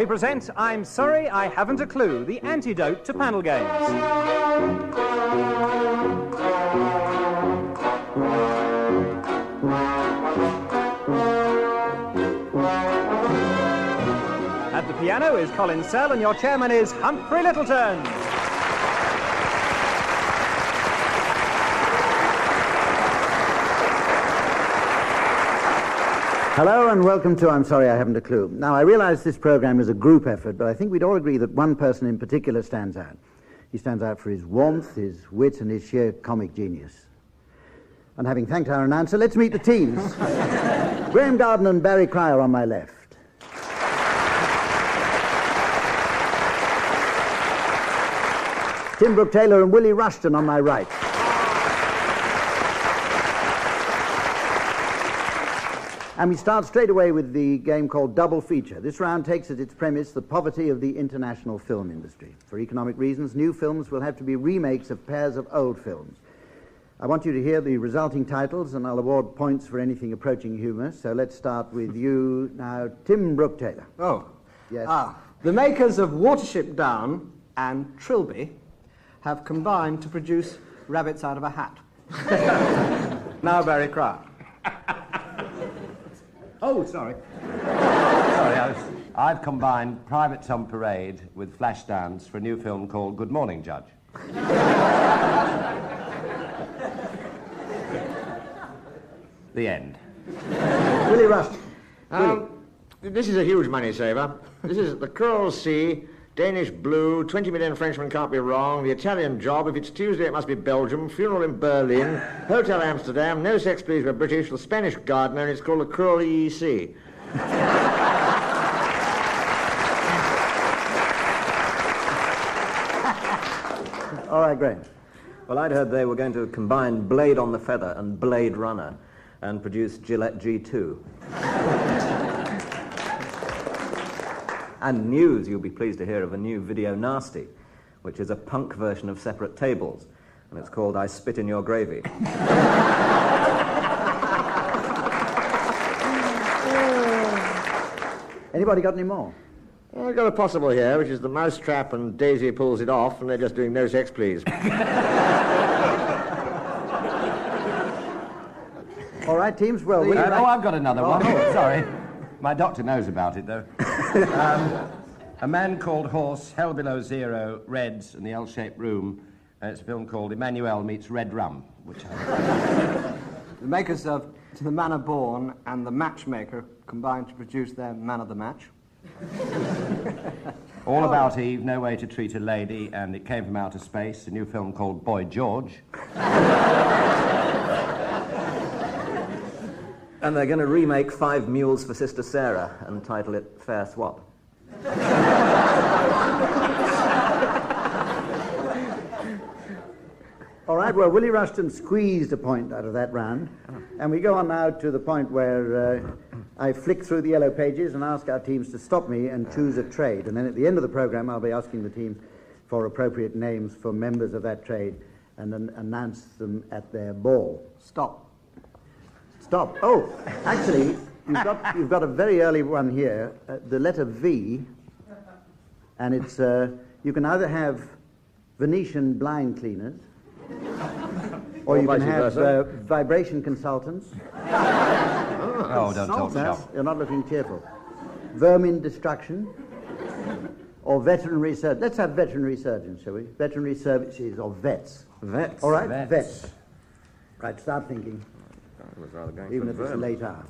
We present I'm Sorry I Haven't a Clue, the antidote to panel games. At the piano is Colin and your chairman is Humphrey Lyttelton. Hello and welcome to I'm Sorry I Haven't a Clue. Now, I realise this programme is a group effort, but I think we'd all agree that one person in particular stands out. He stands out for his warmth, his wit and his sheer comic genius. And having thanked our announcer, let's meet the teams. Graeme and Barry Cryer on my left. Tim Brooke-Taylor and Willie Rushton on my right. And we start straight away with the game called Double Feature. This round takes as its premise the poverty of the international film industry. For economic reasons, new films will have to be remakes of pairs of old films. I want you to hear the resulting titles, and I'll award points for anything approaching humour. So let's start with you now, Tim Brooke-Taylor. Oh. Yes. The makers of Watership Down and Trilby have combined to produce Rabbits Out of a Hat. Now Barry Cryer. Oh, sorry. I've combined Privates on Parade with Flashdance for a new film called Good Morning, Judge. The end. Willie Rushton. This is a huge money saver. This is The Coral Sea, Danish Blue, 20 million Frenchmen can't be wrong, The Italian Job, if it's Tuesday it must be Belgium, Funeral in Berlin, Hotel Amsterdam, No Sex Please We're British, The Spanish Gardener, and it's called The Cruel EEC. All right, Graeme. Well, I'd heard they were going to combine Blade on the Feather and Blade Runner and produce Gillette G2. And news, you'll be pleased to hear, of a new Video Nasty, which is a punk version of Separate Tables, and it's called I Spit in Your Gravy. Anybody got any more? Well, I've got a possible here, which is The Mousetrap and Daisy Pulls It Off, and they're just doing No Sex Please. All right, teams, well... I've got another one. Sorry. My doctor knows about it, though. A Man Called Horse, Hell Below Zero, Reds, and The L-Shaped Room. It's a film called Emmanuel Meets Red Rum, which The makers of To the Manor Born and The Matchmaker combined to produce their Man of the Match. All About Eve, No Way to Treat a Lady, and It Came from Outer Space, a new film called Boy George. And they're going to remake Five Mules for Sister Sarah and title it Fair Swap. All right, well, Willie Rushton squeezed a point out of that round. And we go on now to the point where I flick through the yellow pages and ask our teams to stop me and choose a trade. And then at the end of the programme, I'll be asking the teams for appropriate names for members of that trade and then announce them at their ball. Stop. Oh, actually, you've got a very early one here, the letter V, and it's, you can either have Venetian blind cleaners, or you can have vibration consultants. Oh, don't talk shop. You're not looking cheerful. Vermin destruction, or veterinary surgeons. Let's have veterinary surgeons, shall we? Veterinary services, or vets. Vets. All right, vets. Right, start thinking. Even if it's a late hour.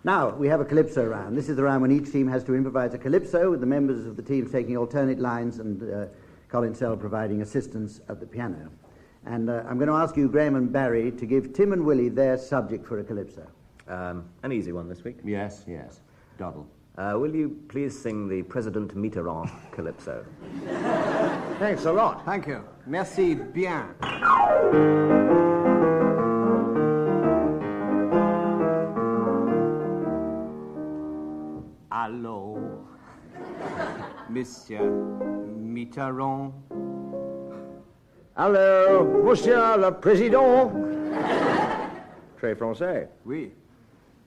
Now, we have a calypso round. This is the round when each team has to improvise a calypso, with the members of the teams taking alternate lines and Colin providing assistance at the piano. And I'm going to ask you, Graeme and Barry, to give Tim and Willie their subject for a calypso. An easy one this week. Yes. Doddle. Will you please sing the President Mitterrand calypso? Thanks a lot. Thank you. Merci bien. Allô, Monsieur Mitterrand. Allô, Monsieur le Président. Très français. Oui,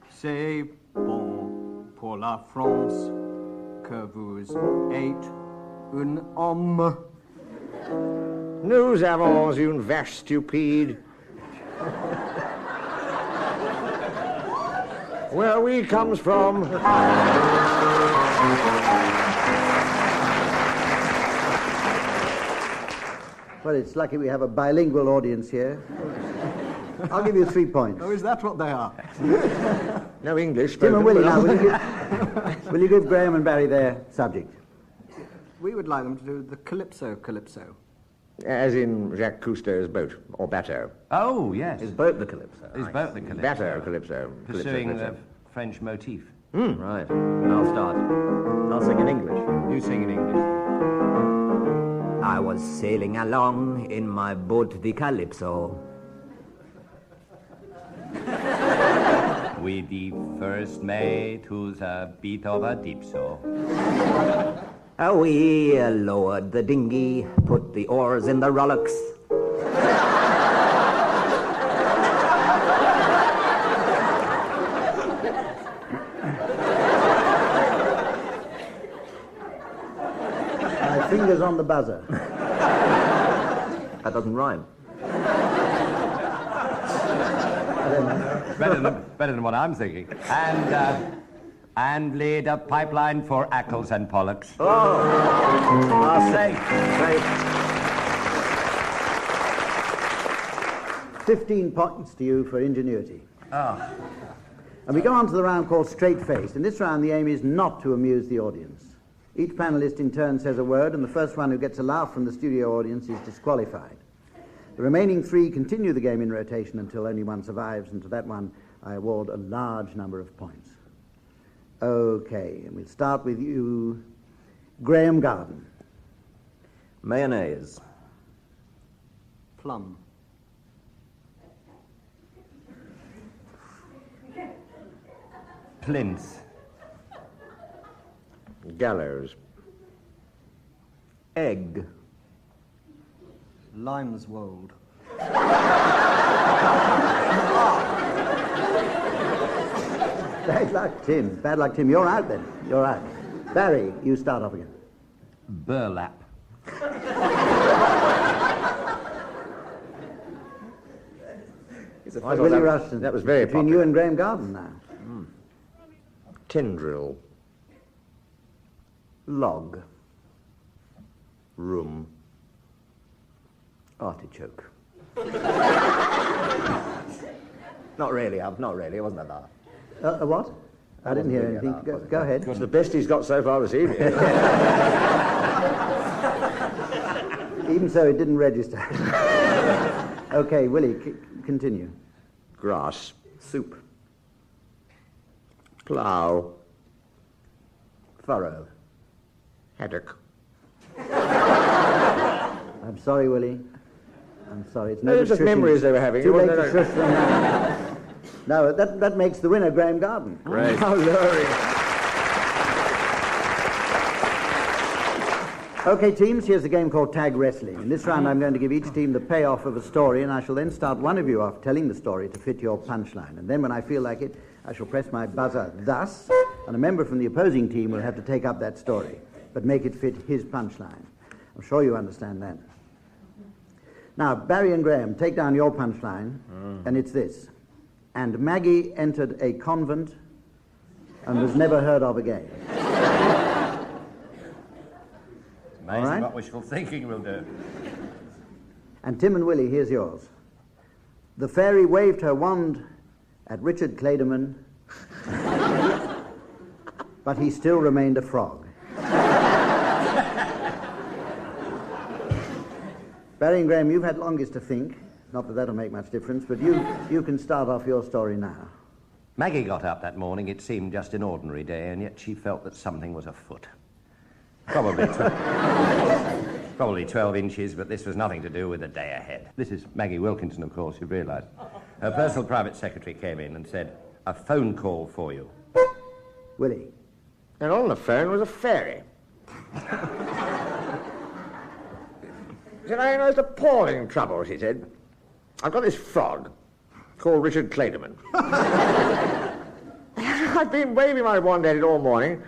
c'est bon pour la France que vous êtes un homme. Nous avons une vache stupide. Where we comes from. Well, it's lucky we have a bilingual audience here. I'll give you 3 points. Oh, is that what they are? No English. Tim and spoken, Willie, but- now, will you give Graeme and Barry their subject? We would like them to do the Calypso. As in Jacques Cousteau's boat, or bateau. Oh, yes. His boat, the Calypso. His boat, the Calypso. Bateau, calypso. Pursuing Calypso. the French motif. Right. I'll start. I'll sing in English. You sing in English. I was sailing along in my boat, the Calypso. With the first mate who's a bit of a dipso. We lowered the dinghy, put the oars in the rowlocks. My fingers on the buzzer. That doesn't rhyme. Better than what I'm thinking. And laid a pipeline for Ackles and Pollocks. Safe. 15 points to you for ingenuity. And we go on to the round called straight-faced. In this round, the aim is not to amuse the audience. Each panelist in turn says a word, and the first one who gets a laugh from the studio audience is disqualified. The remaining 3 continue the game in rotation until only one survives, and to that one I award a large number of points. Okay, and we'll start with you, Graeme Garden. Mayonnaise. Plum. Plinth. Gallows. Egg. Limeswold. Bad luck, Tim. Bad luck, Tim. You're out then. You're out. Barry, you start off again. Burlap. Willie Rushton. that was very between popular. you and Graeme Garden now. Tendril. Log. Room. Artichoke. Not really. It wasn't a laugh. A what? I didn't hear really anything. allowed, Go ahead. It's the best he's got so far this evening. Even so, it didn't register. Okay, Willie, continue. Grass. Soup. Plough. Furrow. Haddock. I'm sorry, Willie. I'm sorry. It's No, it's just shushing. memories they were having. Too late No, to no. shush them now. No, that makes the winner Graeme Garden. Great. How luring. Okay, teams, here's a game called Tag Wrestling. In this round, I'm going to give each team the payoff of a story, and I shall then start one of you off telling the story to fit your punchline. And then when I feel like it, I shall press my buzzer thus, and a member from the opposing team will have to take up that story, but make it fit his punchline. I'm sure you understand that. Now, Barry and Graeme, take down your punchline, and it's this. And Maggie entered a convent and was never heard of again. Amazing All right. what wishful thinking will do. And Tim and Willie, here's yours. The fairy waved her wand at Richard Clayderman, but he still remained a frog. Barry and Graeme, you've had longest to think. Not that that'll make much difference, but you can start off your story now. Maggie got up that morning. It seemed just an ordinary day, and yet she felt that something was afoot. Probably 12 inches, but this was nothing to do with the day ahead. This is Maggie Wilkinson, of course, you realise. Her personal private secretary came in and said, "A phone call for you." Willie. And on the phone was a fairy. He said, "I know it's appalling trouble," she said. "I've got this frog called Richard Clayderman. I've been waving my wand at it all morning.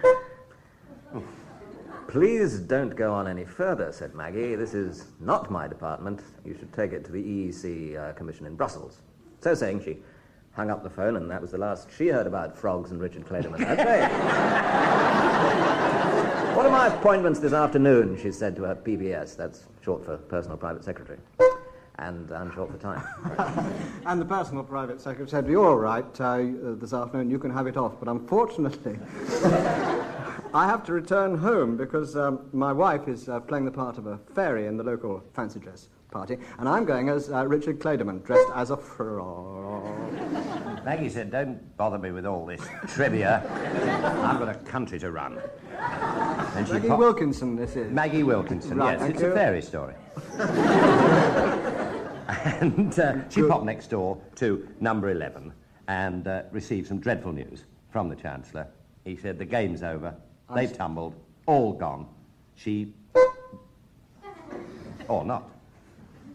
Please don't go on any further, said Maggie. This is not my department. You should take it to the EEC Commission in Brussels. So saying, she hung up the phone, and that was the last she heard about frogs and Richard Clayderman. Okay. What are my appointments this afternoon, she said to her PPS. That's short for Personal Private Secretary. And I'm short for time. And the personal private secretary said, you're all right, this afternoon, you can have it off. But unfortunately, I have to return home because my wife is playing the part of a fairy in the local fancy dress party, and I'm going as Richard Clayderman, dressed as a frog. Maggie said, don't bother me with all this trivia. I've got a country to run. And Maggie Wilkinson, this is. Maggie Wilkinson, Right, yes. It's you. a fairy story. And she popped next door to number 11 and received some dreadful news from the Chancellor. He said, the game's over. They've tumbled. All gone. She... or not.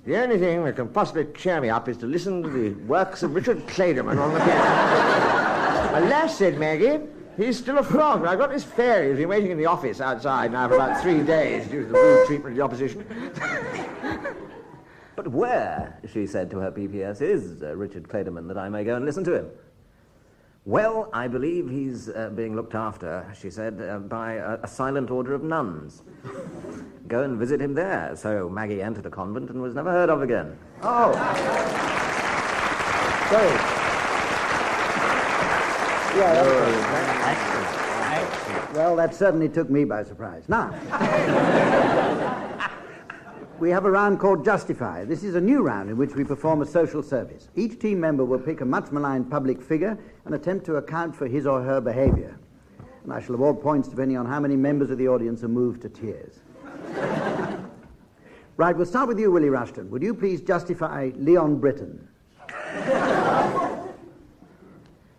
The only thing that can possibly cheer me up is to listen to the works of Richard Clayderman on the piano. Alas, said Maggie, he's still a frog. I've got this fairy who's been waiting in the office outside now for about 3 days due to the rude treatment of the opposition. But where, she said to her PPS, is Richard Clayderman that I may go and listen to him? Well, I believe he's being looked after, she said, by a silent order of nuns. Go and visit him there. So Maggie entered a convent and was never heard of again. Oh. Sorry. Yeah, that was excellent. Well, that certainly took me by surprise. Now, we have a round called Justify. This is a new round in which we perform a social service. Each team member will pick a much maligned public figure and attempt to account for his or her behavior. And I shall award points depending on how many members of the audience are moved to tears. Right, we'll start with you, Willie Rushton. Would you please justify Leon Britton?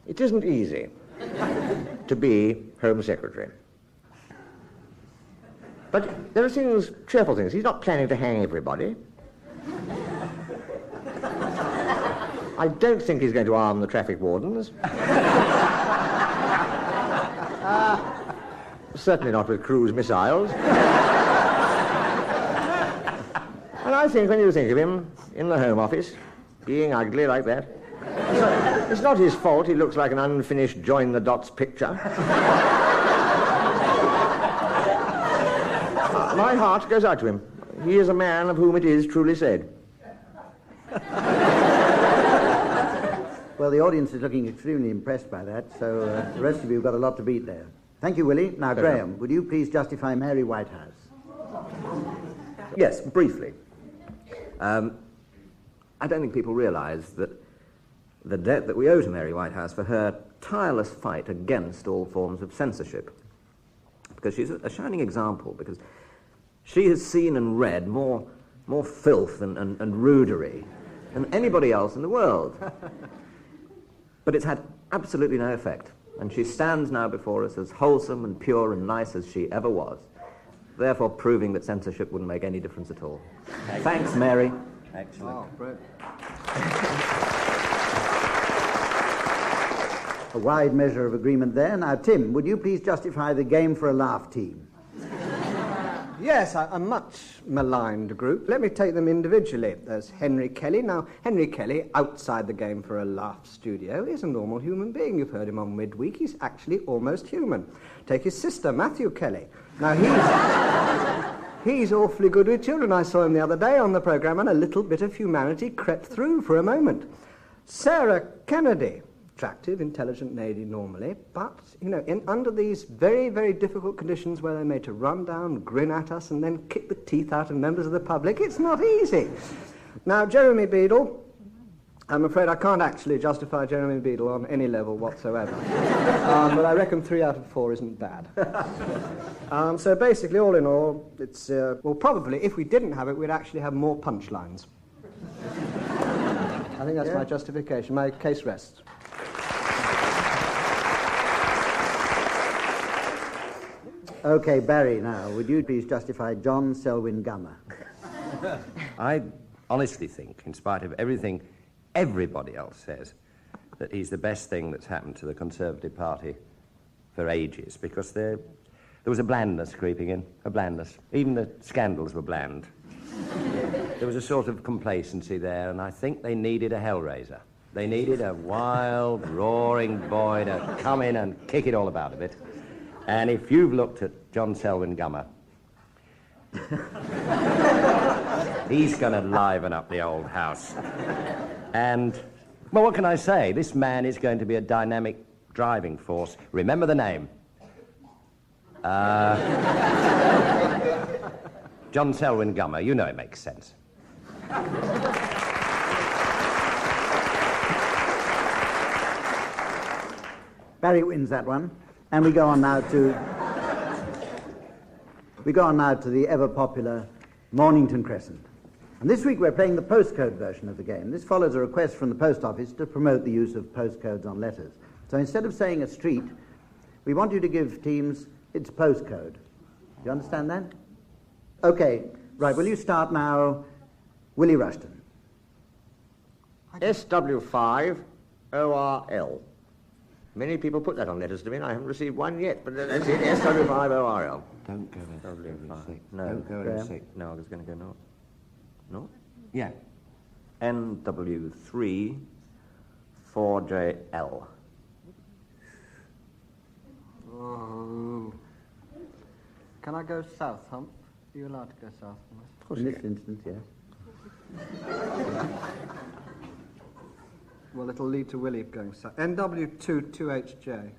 It isn't easy to be Home Secretary. But there are things, cheerful things. He's not planning to hang everybody. I don't think he's going to arm the traffic wardens. Certainly not with cruise missiles. And I think when you think of him in the Home Office, being ugly like that, it's not his fault he looks like an unfinished join-the-dots picture. My heart goes out to him. He is a man of whom it is truly said. Well, the audience is looking extremely impressed by that, so the rest of you have got a lot to beat there. Thank you, Willie. Now, Graeme, would you please justify Mary Whitehouse? Yes, briefly. I don't think people realise that the debt that we owe to Mary Whitehouse for her tireless fight against all forms of censorship. Because she's a shining example, because she has seen and read more filth and rudery than anybody else in the world. But it's had absolutely no effect. And she stands now before us as wholesome and pure and nice as she ever was, therefore proving that censorship wouldn't make any difference at all. Thanks, Mary. Excellent. Oh, brilliant. A wide measure of agreement there. Now, Tim, would you please justify the Game for a Laugh team? Yes, a much maligned group. Let me take them individually. There's Henry Kelly. Now, Henry Kelly, outside the Game for a Laugh studio, is a normal human being. You've heard him on Midweek. He's actually almost human. Take his sister, Matthew Kelly. Now, he's awfully good with children. I saw him the other day on the programme, and a little bit of humanity crept through for a moment. Sarah Kennedy. Attractive, intelligent lady normally, but, you know, under these very, very difficult conditions where they're made to run down, grin at us, and then kick the teeth out of members of the public, it's not easy. Now, Jeremy Beadle, I'm afraid I can't actually justify Jeremy Beadle on any level whatsoever. But I reckon 3 out of 4 isn't bad. So basically, all in all, it's, well, probably, if we didn't have it, we'd actually have more punchlines. I think that's my justification. My case rests. Okay, Barry, now, would you please justify John Selwyn Gummer? I honestly think, in spite of everything everybody else says, that he's the best thing that's happened to the Conservative Party for ages, because they're There was a blandness creeping in, a blandness. Even the scandals were bland. There was a sort of complacency there, and I think they needed a hellraiser. They needed a wild, roaring boy to come in and kick it all about a bit. And if you've looked at John Selwyn Gummer, he's going to liven up the old house. And, well, what can I say? This man is going to be a dynamic driving force. Remember the name. John Selwyn Gummer. You know it makes sense. Barry wins that one. And we go on now to the ever-popular Mornington Crescent. And this week we're playing the postcode version of the game. This follows a request from the post office to promote the use of postcodes on letters. So instead of saying a street, we want you to give teams its postcode. Do you understand that? Okay, right, will you start now, Willie Rushton? SW5 ORL. Many people put that on letters to me, and I haven't received one yet, but that's it, SW5 ORL. Don't go there. No. Don't go Graeme? there. No, I was going to go north. North? Yeah. NW3 4JL. Oh. Can I go south, Hump? Are you allowed to go south? In this instance, yes. Well, it'll lead to Willie going south. NW2 2HJ.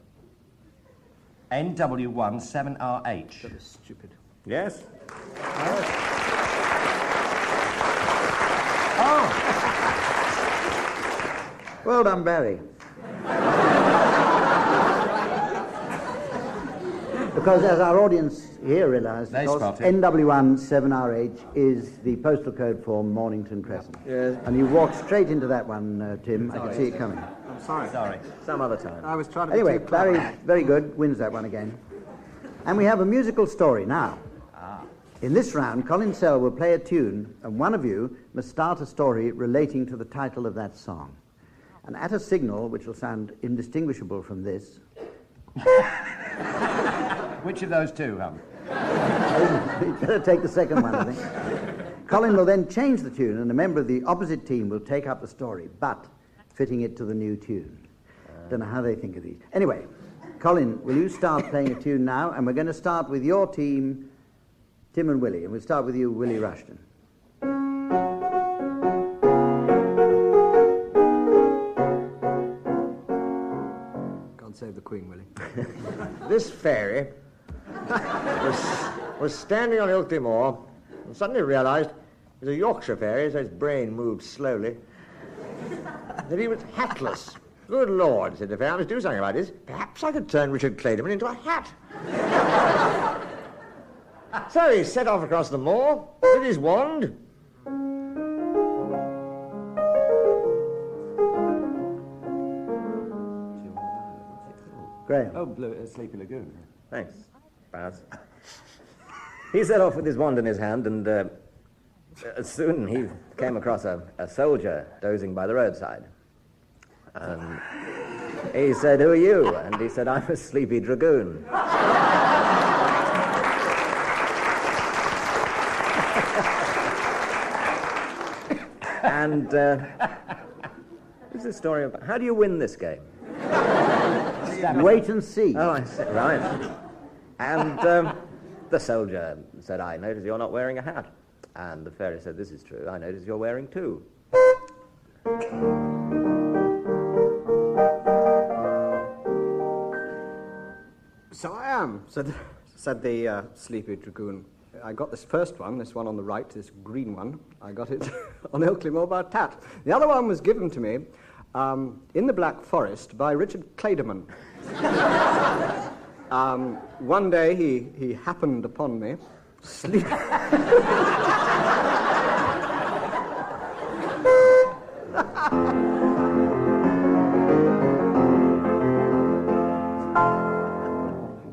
NW1 7RH. That is stupid. Yes? Well done, Barry. Because as our audience here realised, They of course, spot it. NW1 7RH is the postal code for Mornington Crescent. Yes. And you walked straight into that one, Tim. I can see it coming. I'm sorry. Sorry. Some other time. I was trying to Anyway, be too clever. Barry, very good, wins that one again. And we have a musical story now. In this round, Colin Sell will play a tune, and one of you must start a story relating to the title of that song. And at a signal, which will sound indistinguishable from this... Which of those two, Hum? You'd better take the second one, I think. Colin will then change the tune, and a member of the opposite team will take up the story, but fitting it to the new tune. Don't know how they think of these. Anyway, Colin, will you start playing a tune now? And we're going to start with your team, Tim and Willie, and we'll start with you, Willie Rushton. God save the Queen, Willie. This fairy was standing on Ilkley Moor and suddenly realised it was a Yorkshire fairy, so its brain moved slowly, that he was hatless. Good Lord, said the fairy, I must do something about this. Perhaps I could turn Richard Clayderman into a hat. So he set off across the moor with his wand. Graeme. Oh, Sleepy Lagoon. Thanks, Baz. He set off with his wand in his hand, and soon he came across a soldier dozing by the roadside. And he said, "Who are you?" And he said, "I'm a sleepy dragoon." And what's this story about? How do you win this game? Wait and see. Oh, I see. Right. And the soldier said, "I notice you're not wearing a hat." And the fairy said, "This is true. I notice you're wearing two." So I am, said the sleepy dragoon. I got this first one, this one on the right, this green one. I got it on Ilkley Moor by Tat. The other one was given to me in the Black Forest by Richard Clayderman. One day he happened upon me, sleep.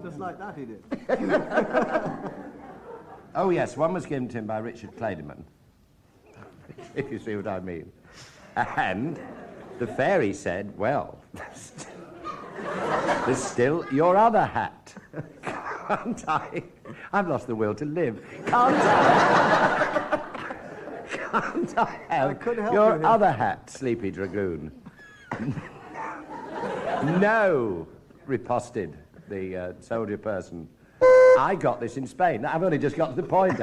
Just like that he did. Oh, yes, one was given to him by Richard Clayderman, if you see what I mean. And the fairy said, well, there's still your other hat. Can't I? I've lost the will to live. Can't I? Can't I have your other hat, Sleepy Dragoon? No, riposted the soldier person. I got this in Spain. I've only just got to the point.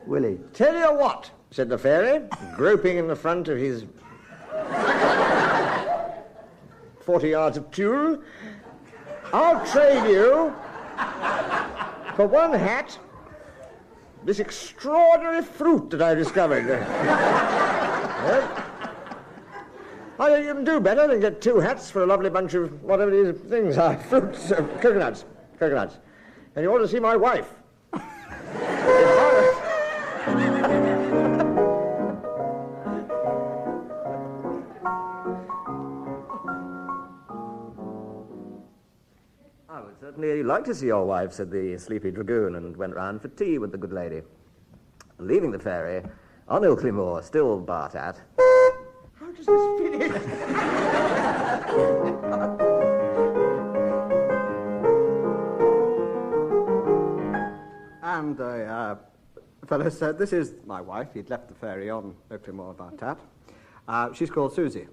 Willie. Tell you what, said the fairy, groping in the front of his 40 yards of tulle. I'll trade you for one hat this extraordinary fruit that I discovered. I think you can do better than get 2 hats for a lovely bunch of whatever these things are. Fruits, coconuts. And you ought to see my wife. I would certainly like to see your wife, said the Sleepy Dragoon, and went round for tea with the good lady. Leaving the ferry, on Ilkley Moor, still Bartat. How does this finish? And a fellow said, this is my wife. He'd left the ferry on Ilkley Moor Bartat. She's called Susie.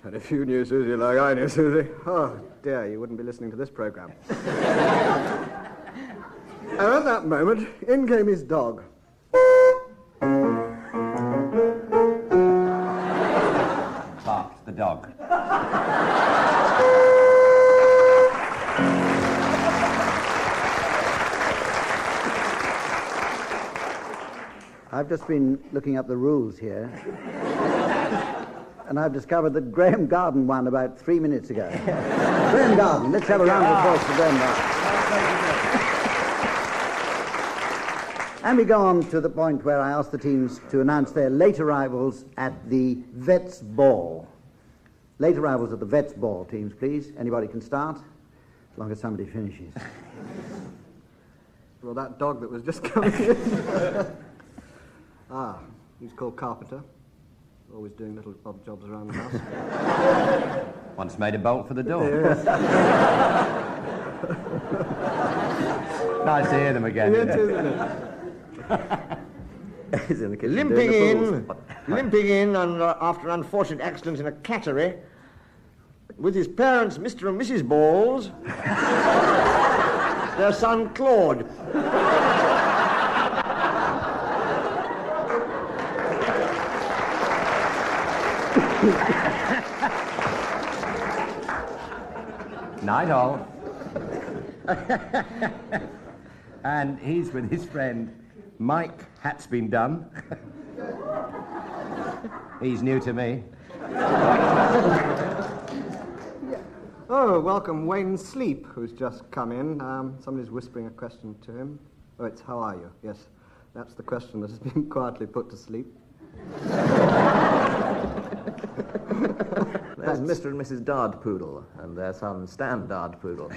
And if you knew Susie like I knew Susie, oh dear, you wouldn't be listening to this programme. And at that moment, in came his dog. Barked the dog. I've just been looking up the rules here, and I've discovered that Graeme Garden won about 3 minutes ago. Graeme Garden, let's have a round of applause for Graeme Garden. And we go on to the point where I ask the teams to announce their late arrivals at the Vets Ball. Late arrivals at the Vets Ball, teams, please. Anybody can start, as long as somebody finishes. Well, that dog that was just coming in. He's called Carpenter. Always doing little odd jobs around the house. Once made a bolt for the door. Yes. Nice to hear them again. Yeah, too, isn't it? He's in the kitchen doing limping in after an unfortunate accident in a cattery, with his parents, Mr. and Mrs. Balls, their son Claude. Night all. And he's with his friend Mike Hat's Been Done. He's new to me. Oh, welcome Wayne Sleep, who's just come in. Somebody's whispering a question to him. Oh, it's how are you? Yes, that's the question that has been quietly put to sleep. There's Mr. and Mrs. Dardpoodle and their son Stan Dardpoodle.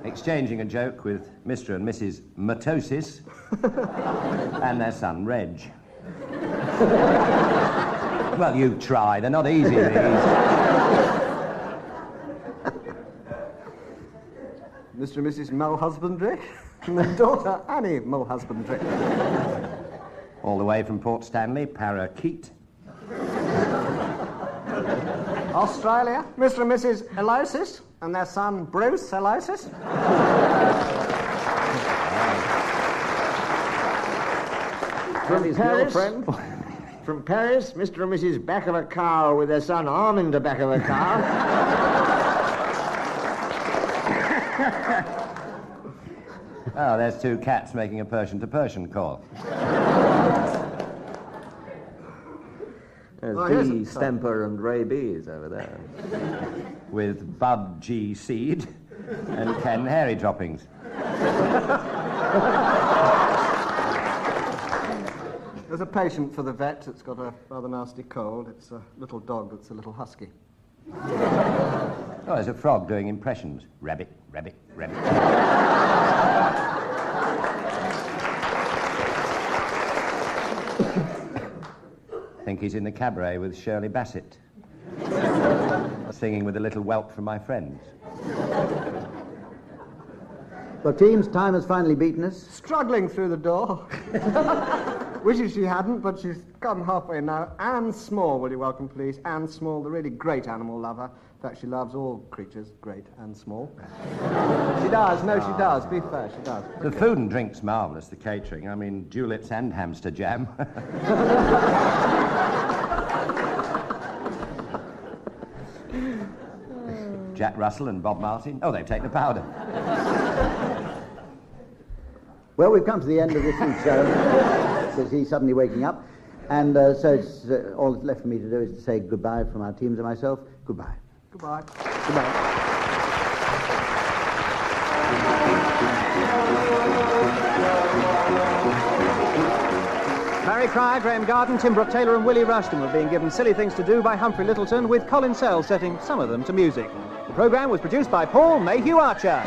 Exchanging a joke with Mr. and Mrs. Matosis and their son Reg. Well, you try. They're not easy, these. Mr. and Mrs. Mulhusbandry and their daughter Annie Mulhusbandry. All the way from Port Stanley, Parakeet. Australia, Mr. and Mrs. Elosis and their son Bruce Elosis. From Paris, from Paris, Mr. and Mrs. Back of a Cow with their son Armand the Back of a Cow. Oh, there's 2 cats making a Persian-to-Persian call. There's D. Stemper and Ray Bees over there. With Bud G. Seed and Ken Hairy Droppings. There's a patient for the vet that's got a rather nasty cold. It's a little dog that's a little husky. Oh, there's a frog doing impressions. Rabbit, rabbit, rabbit. think he's in the cabaret with Shirley Bassett. Singing with a little whelp from my friends. Well, teams, time has finally beaten us. Struggling through the door. Wishes she hadn't, but she's come halfway now. Anne Small, will you welcome, please? Anne Small, the really great animal lover. In fact, she loves all creatures, great and small. She does, no, she does. Be fair, she does. The food and drink's marvellous, the catering. I mean, juleps and hamster jam. Jack Russell and Bob Martin. Oh, they've taken the powder. Well, we've come to the end of this week's show, says he, suddenly waking up. And so it's, all that's left for me to do is to say goodbye from our teams and myself. Goodbye. Goodbye. Goodbye. Barry Cryer, Graeme Garden, Tim Brooke-Taylor and Willie Rushton were being given silly things to do by Humphrey Lyttelton, with Colin setting some of them to music. The programme was produced by Mayhew-Archer.